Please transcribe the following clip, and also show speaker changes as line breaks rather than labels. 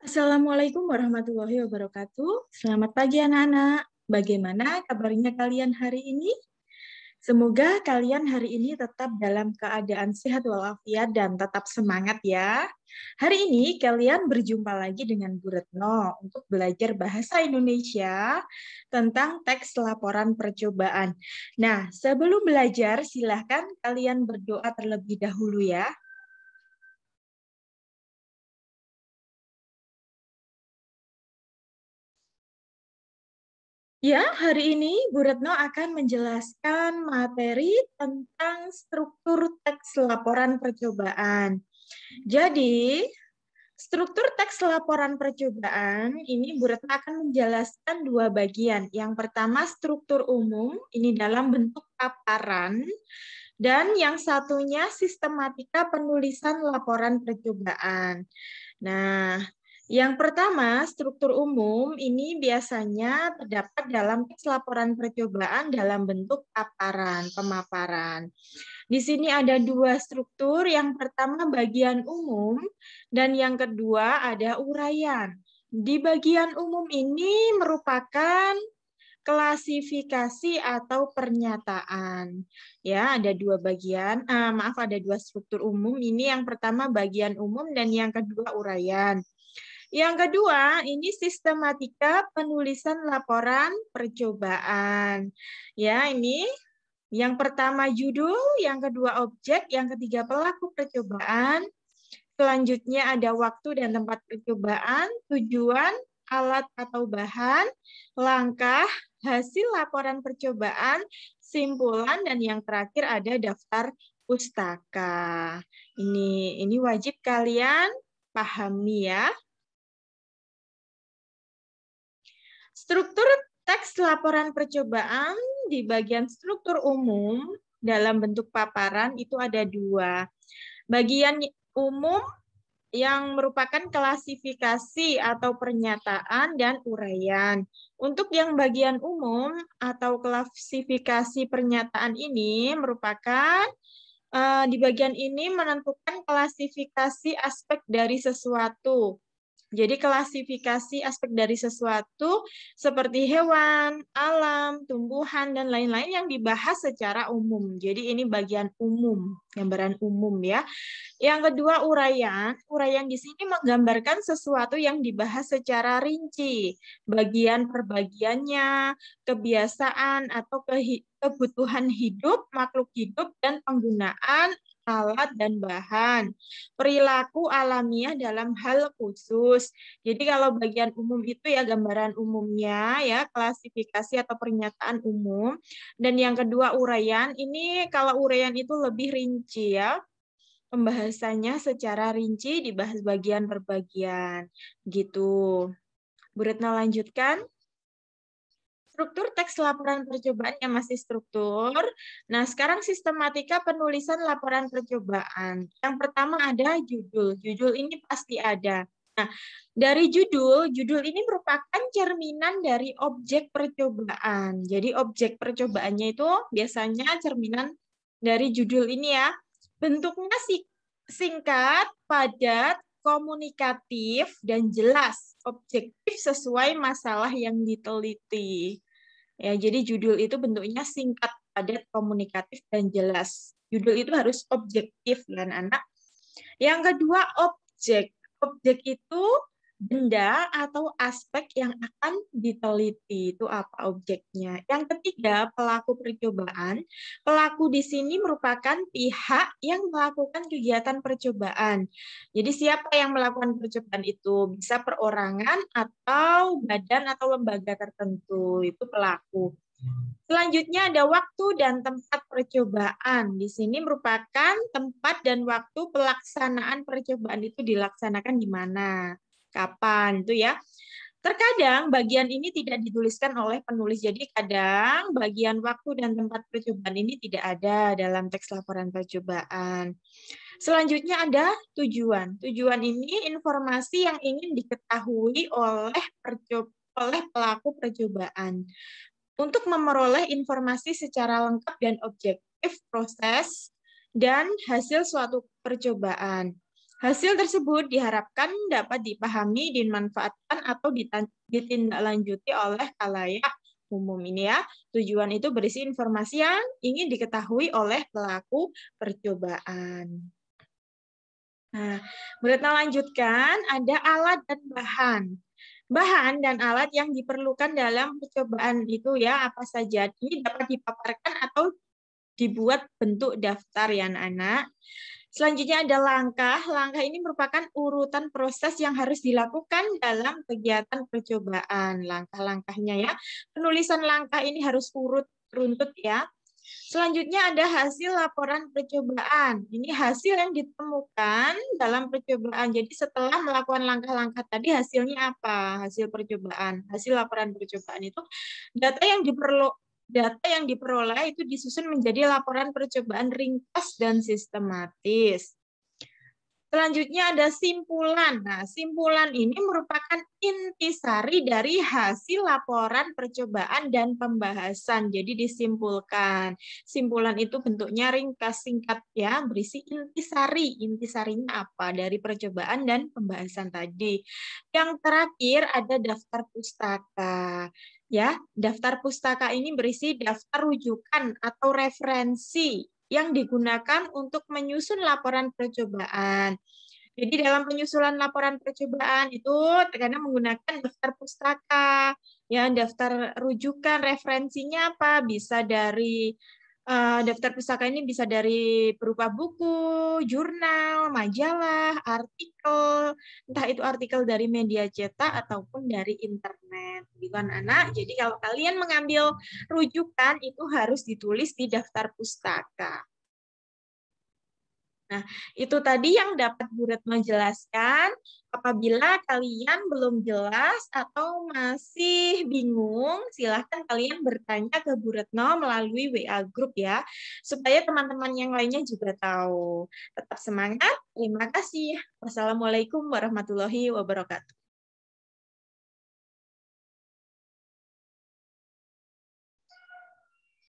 Assalamualaikum warahmatullahi wabarakatuh. Selamat pagi anak-anak. Bagaimana kabarnya kalian hari ini? Semoga kalian hari ini tetap dalam keadaan sehat walafiat dan tetap semangat ya. Hari ini kalian berjumpa lagi dengan Bu Retno untuk belajar bahasa Indonesia tentang teks laporan percobaan. Nah, sebelum belajar silahkan kalian berdoa terlebih dahulu ya. Ya, hari ini Bu Retno akan menjelaskan materi tentang struktur teks laporan percobaan. Jadi, struktur teks laporan percobaan ini Bu Retno akan menjelaskan dua bagian. Yang pertama struktur umum, ini dalam bentuk paparan, dan yang satunya sistematika penulisan laporan percobaan. Nah, yang pertama, struktur umum ini biasanya terdapat dalam teks laporan percobaan dalam bentuk paparan, pemaparan. Di sini ada dua struktur, yang pertama bagian umum, dan yang kedua ada uraian. Di bagian umum ini merupakan klasifikasi atau pernyataan. Ya, ada dua bagian, ada dua struktur umum. Ini yang pertama bagian umum dan yang kedua uraian. Yang kedua, ini sistematika penulisan laporan percobaan. Ya, ini yang pertama judul, yang kedua objek, yang ketiga pelaku percobaan. Selanjutnya ada waktu dan tempat percobaan, tujuan, alat atau bahan, langkah, hasil laporan percobaan, simpulan, dan yang terakhir ada daftar pustaka. Ini wajib kalian pahami ya. Struktur teks laporan percobaan di bagian struktur umum dalam bentuk paparan itu ada dua. Bagian umum yang merupakan klasifikasi atau pernyataan dan uraian. Untuk yang bagian umum atau klasifikasi pernyataan ini merupakan di bagian ini menentukan klasifikasi aspek dari sesuatu. Jadi klasifikasi aspek dari sesuatu seperti hewan, alam, tumbuhan, dan lain-lain yang dibahas secara umum. Jadi ini bagian umum, gambaran umum ya. Yang kedua uraian. Uraian di sini menggambarkan sesuatu yang dibahas secara rinci. Bagian per bagiannya, kebiasaan atau kebutuhan hidup, makhluk hidup, dan penggunaan alat dan bahan. Perilaku alamiah dalam hal khusus. Jadi kalau bagian umum itu ya gambaran umumnya ya, klasifikasi atau pernyataan umum. Dan yang kedua uraian, ini kalau uraian itu lebih rinci ya. Pembahasannya secara rinci dibahas bagian per bagian. Gitu. Bu Retno lanjutkan. Struktur teks laporan percobaan yang masih struktur. Nah, sekarang sistematika penulisan laporan percobaan. Yang pertama ada judul. Judul ini pasti ada. Nah, dari judul ini merupakan cerminan dari objek percobaan. Jadi objek percobaannya itu biasanya cerminan dari judul ini ya. Bentuknya singkat, padat, komunikatif, dan jelas, objektif sesuai masalah yang diteliti. Ya, jadi judul itu bentuknya singkat, padat, komunikatif, dan jelas. Judul itu harus objektif, kan anak. Yang kedua, objek. Objek itu benda atau aspek yang akan diteliti. Itu apa objeknya. Yang ketiga, pelaku percobaan. Pelaku di sini merupakan pihak yang melakukan kegiatan percobaan. Jadi siapa yang melakukan percobaan itu? Bisa perorangan atau badan atau lembaga tertentu. Itu pelaku. Selanjutnya ada waktu dan tempat percobaan. Di sini merupakan tempat dan waktu pelaksanaan percobaan itu dilaksanakan di mana, kapan itu ya. Terkadang bagian ini tidak dituliskan oleh penulis. Jadi kadang bagian waktu dan tempat percobaan ini tidak ada dalam teks laporan percobaan. Selanjutnya ada tujuan. Tujuan ini informasi yang ingin diketahui oleh pelaku percobaan. Untuk memperoleh informasi secara lengkap dan objektif proses dan hasil suatu percobaan. Hasil tersebut diharapkan dapat dipahami, dimanfaatkan, atau ditindaklanjuti oleh khalayak umum ini ya. Tujuan itu berisi informasi yang ingin diketahui oleh pelaku percobaan. Nah, Retno lanjutkan, ada alat dan bahan. Bahan dan alat yang diperlukan dalam percobaan itu ya apa saja. Ini dapat dipaparkan atau dibuat bentuk daftar ya anak-anak. Selanjutnya ada langkah. Langkah ini merupakan urutan proses yang harus dilakukan dalam kegiatan percobaan. Langkah-langkahnya ya. Penulisan langkah ini harus urut runtut ya. Selanjutnya ada hasil laporan percobaan. Ini hasil yang ditemukan dalam percobaan. Jadi setelah melakukan langkah-langkah tadi hasilnya apa? Hasil percobaan. Hasil laporan percobaan itu data yang diperoleh itu disusun menjadi laporan percobaan ringkas dan sistematis. Selanjutnya ada simpulan. Nah, simpulan ini merupakan intisari dari hasil laporan percobaan dan pembahasan. Jadi disimpulkan. Simpulan itu bentuknya ringkas singkat ya, berisi intisari. Intisarinya apa? Dari percobaan dan pembahasan tadi. Yang terakhir ada daftar pustaka. Ya, daftar pustaka ini berisi daftar rujukan atau referensi yang digunakan untuk menyusun laporan percobaan. Jadi dalam penyusunan laporan percobaan itu terkadang menggunakan daftar pustaka, ya daftar rujukan referensinya apa? Bisa dari daftar pustaka ini bisa dari berupa buku, jurnal, majalah, artikel, entah itu artikel dari media cetak ataupun dari internet. Bukan anak. Jadi kalau kalian mengambil rujukan itu harus ditulis di daftar pustaka. Nah, itu tadi yang dapat Bu Retno jelaskan. Apabila kalian belum jelas atau masih bingung, silahkan kalian bertanya ke Bu Retno melalui WA Group ya, supaya teman-teman yang lainnya juga tahu. Tetap semangat. Terima kasih. Wassalamualaikum warahmatullahi wabarakatuh.